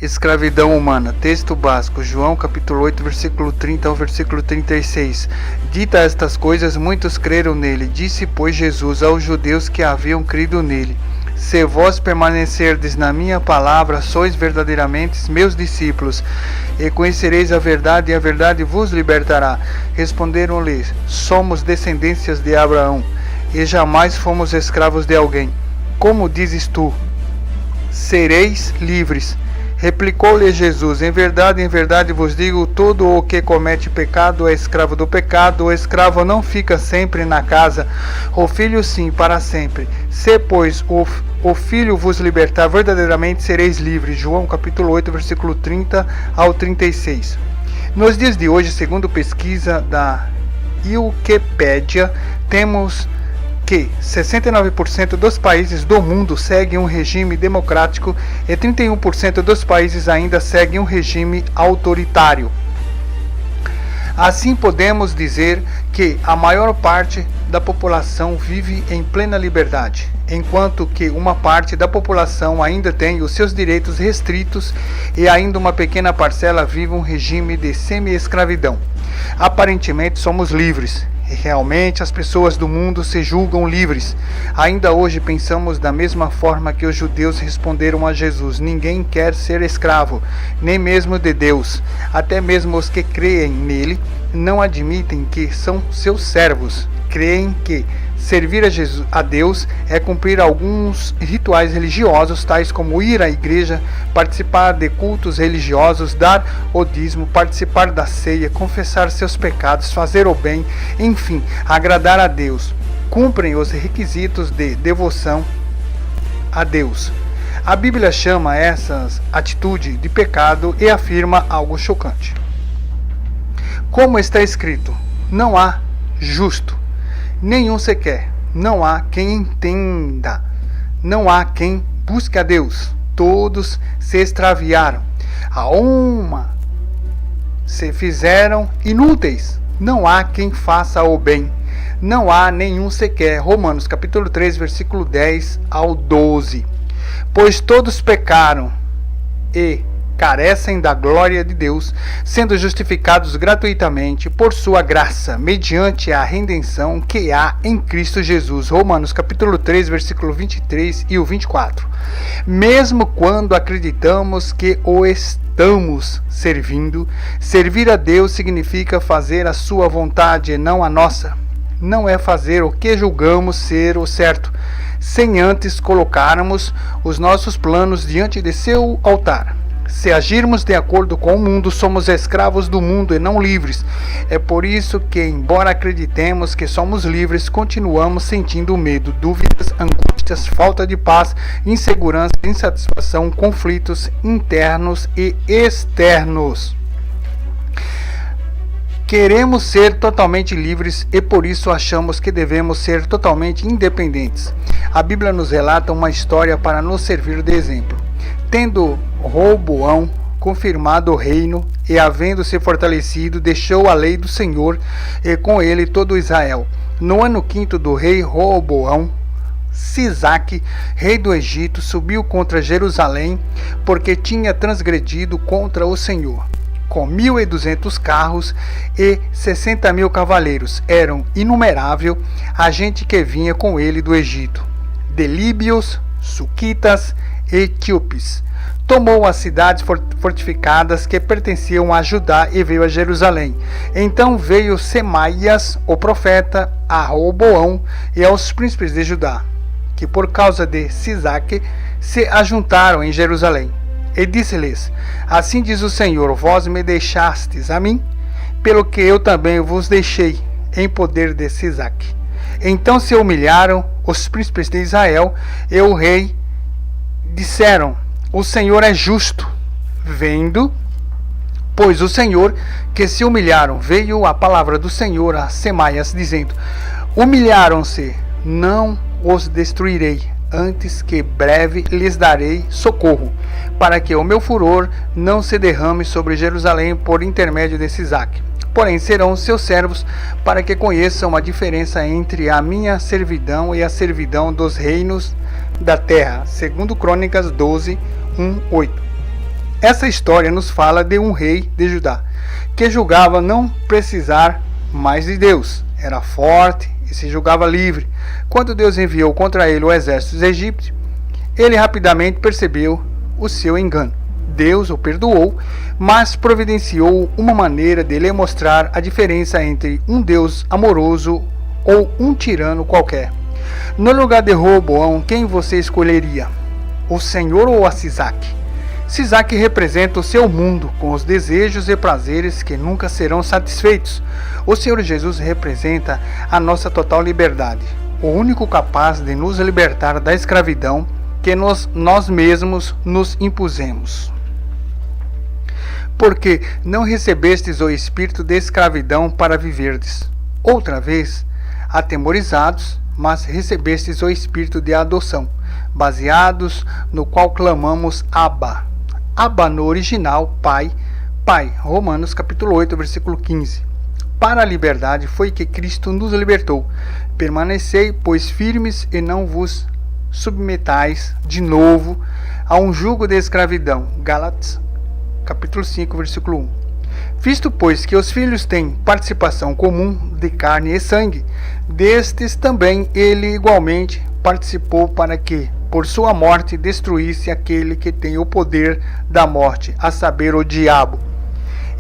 Escravidão humana. Texto básico. João capítulo 8, versículo 30 ao versículo 36. Dita estas coisas, muitos creram nele. Disse, pois, Jesus aos judeus que haviam crido nele: Se vós permanecerdes na minha palavra, sois verdadeiramente meus discípulos, e conhecereis a verdade, e a verdade vos libertará. Responderam-lhe: Somos descendências de Abraão, e jamais fomos escravos de alguém. Como dizes tu, sereis livres? Replicou-lhe Jesus: em verdade vos digo, todo o que comete pecado é escravo do pecado. O escravo não fica sempre na casa, o filho sim, para sempre. Se, pois, o filho vos libertar, verdadeiramente sereis livres. João capítulo 8, versículo 30 ao 36. Nos dias de hoje, segundo pesquisa da Wikipedia, temos que 69% dos países do mundo seguem um regime democrático e 31% dos países ainda seguem um regime autoritário. Assim, podemos dizer que a maior parte da população vive em plena liberdade, enquanto que uma parte da população ainda tem os seus direitos restritos e ainda uma pequena parcela vive um regime de semi-escravidão. Aparentemente somos livres. E realmente as pessoas do mundo se julgam livres. Ainda hoje pensamos da mesma forma que os judeus responderam a Jesus: ninguém quer ser escravo, nem mesmo de Deus. Até mesmo os que creem nele não admitem que são seus servos. Creem que servir a Deus é cumprir alguns rituais religiosos, tais como ir à igreja, participar de cultos religiosos, dar o dízimo, participar da ceia, confessar seus pecados, fazer o bem, enfim, agradar a Deus. Cumprem os requisitos de devoção a Deus. A Bíblia chama essa atitude de pecado e afirma algo chocante. Como está escrito: não há justo, nenhum sequer, não há quem entenda, não há quem busque a Deus. Todos se extraviaram, a uma se fizeram inúteis, não há quem faça o bem, não há nenhum sequer. Romanos capítulo 3, versículo 10 ao 12. Pois todos pecaram e carecem da glória de Deus, sendo justificados gratuitamente por sua graça, mediante a redenção que há em Cristo Jesus. Romanos capítulo 3, versículo 23 e o 24. Mesmo quando acreditamos que o estamos servindo, servir a Deus significa fazer a sua vontade e não a nossa. Não é fazer o que julgamos ser o certo, sem antes colocarmos os nossos planos diante de seu altar. Se agirmos de acordo com o mundo, somos escravos do mundo e não livres. É por isso que, embora acreditemos que somos livres, continuamos sentindo medo, dúvidas, angústias, falta de paz, insegurança, insatisfação, conflitos internos e externos. Queremos ser totalmente livres e por isso achamos que devemos ser totalmente independentes. A Bíblia nos relata uma história para nos servir de exemplo. Tendo Roboão confirmado o reino e havendo se fortalecido, deixou a lei do Senhor e com ele todo Israel. No ano 5º do rei Roboão, Sisaque, rei do Egito, subiu contra Jerusalém, porque tinha transgredido contra o Senhor. Com 1.200 carros e 60.000 cavaleiros, eram inumerável a gente que vinha com ele do Egito, de líbios, suquitas e etíopes. Tomou as cidades fortificadas que pertenciam a Judá e veio a Jerusalém. Então veio Semaias, o profeta, a Roboão e aos príncipes de Judá, que por causa de Sisaque se ajuntaram em Jerusalém. E disse-lhes: assim diz o Senhor, vós me deixastes a mim, pelo que eu também vos deixei em poder de Sisaque. Então se humilharam os príncipes de Israel e o rei disseram: o Senhor é justo. Vendo, pois, o Senhor que se humilharam, veio a palavra do Senhor a Semaias, dizendo: humilharam-se, não os destruirei, antes que breve lhes darei socorro, para que o meu furor não se derrame sobre Jerusalém por intermédio de Sisaque. Porém serão seus servos, para que conheçam a diferença entre a minha servidão e a servidão dos reinos da terra. Segundo Crônicas 12, 1, 8. Essa história nos fala de um rei de Judá, que julgava não precisar mais de Deus. Era forte e se julgava livre. Quando Deus enviou contra ele o exército egípcio, ele rapidamente percebeu o seu engano. Deus o perdoou, mas providenciou uma maneira de lhe mostrar a diferença entre um Deus amoroso ou um tirano qualquer. No lugar de Roboão, quem você escolheria? O Senhor ou a Sisaque? Sisaque representa o seu mundo, com os desejos e prazeres que nunca serão satisfeitos. O Senhor Jesus representa a nossa total liberdade, o único capaz de nos libertar da escravidão que nós mesmos nos impusemos. Porque não recebestes o espírito de escravidão para viverdes. Outra vez, atemorizados, mas recebestes o espírito de adoção, baseados no qual clamamos Abba. Abba no original, Pai, Pai. Romanos capítulo 8, versículo 15. Para a liberdade foi que Cristo nos libertou. Permanecei, pois, firmes e não vos submetais de novo a um jugo de escravidão. Gálatas capítulo 5, versículo 1. Visto, pois, que os filhos têm participação comum de carne e sangue, destes também ele igualmente participou para que, por sua morte, destruísse aquele que tem o poder da morte, a saber, o diabo,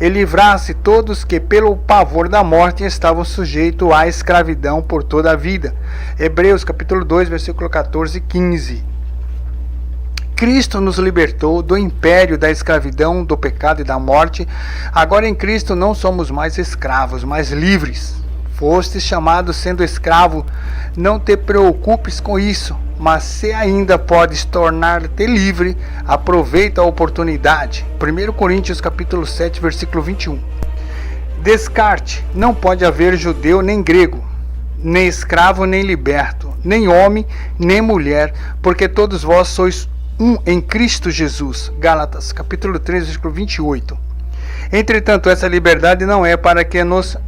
e livrasse todos que pelo pavor da morte estavam sujeitos à escravidão por toda a vida. Hebreus capítulo 2, versículo 14 e 15. Cristo nos libertou do império da escravidão, do pecado e da morte. Agora em Cristo não somos mais escravos, mas livres. Fostes chamados sendo escravo, não te preocupes com isso, mas se ainda podes tornar-te livre, aproveita a oportunidade. 1 Coríntios capítulo 7, versículo 21. Descarte: não pode haver judeu nem grego, nem escravo nem liberto, nem homem nem mulher, porque todos vós sois um em Cristo Jesus. Gálatas capítulo 3, versículo 28. Entretanto, essa liberdade não é para que nos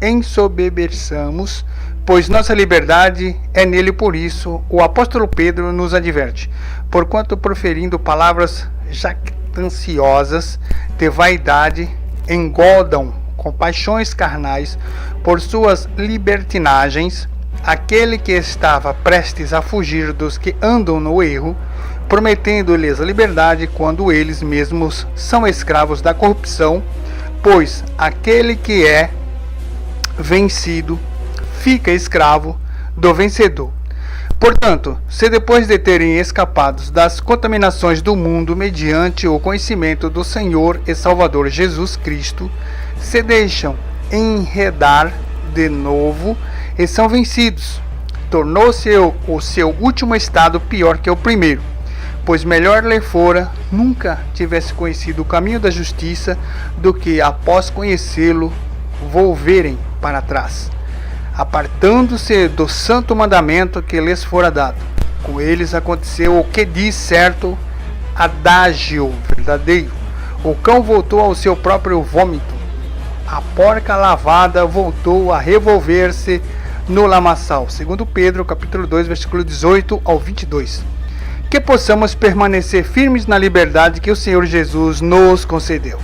ensoberbeçamos, pois nossa liberdade é nele. Por isso o apóstolo Pedro nos adverte: porquanto proferindo palavras jactanciosas de vaidade, engodam com paixões carnais por suas libertinagens aquele que estava prestes a fugir dos que andam no erro, prometendo-lhes a liberdade quando eles mesmos são escravos da corrupção, pois aquele que é vencido fica escravo do vencedor. Portanto, se depois de terem escapado das contaminações do mundo mediante o conhecimento do Senhor e Salvador Jesus Cristo, se deixam enredar de novo e são vencidos, tornou-se o seu último estado pior que o primeiro, pois melhor lhe fora nunca tivesse conhecido o caminho da justiça do que, após conhecê-lo, volverem para trás, apartando-se do santo mandamento que lhes fora dado. Com eles aconteceu o que diz certo adágio verdadeiro: o cão voltou ao seu próprio vômito, a porca lavada voltou a revolver-se no lamaçal. 2 Pedro capítulo 2, versículo 18 ao 22. Que possamos permanecer firmes na liberdade que o Senhor Jesus nos concedeu.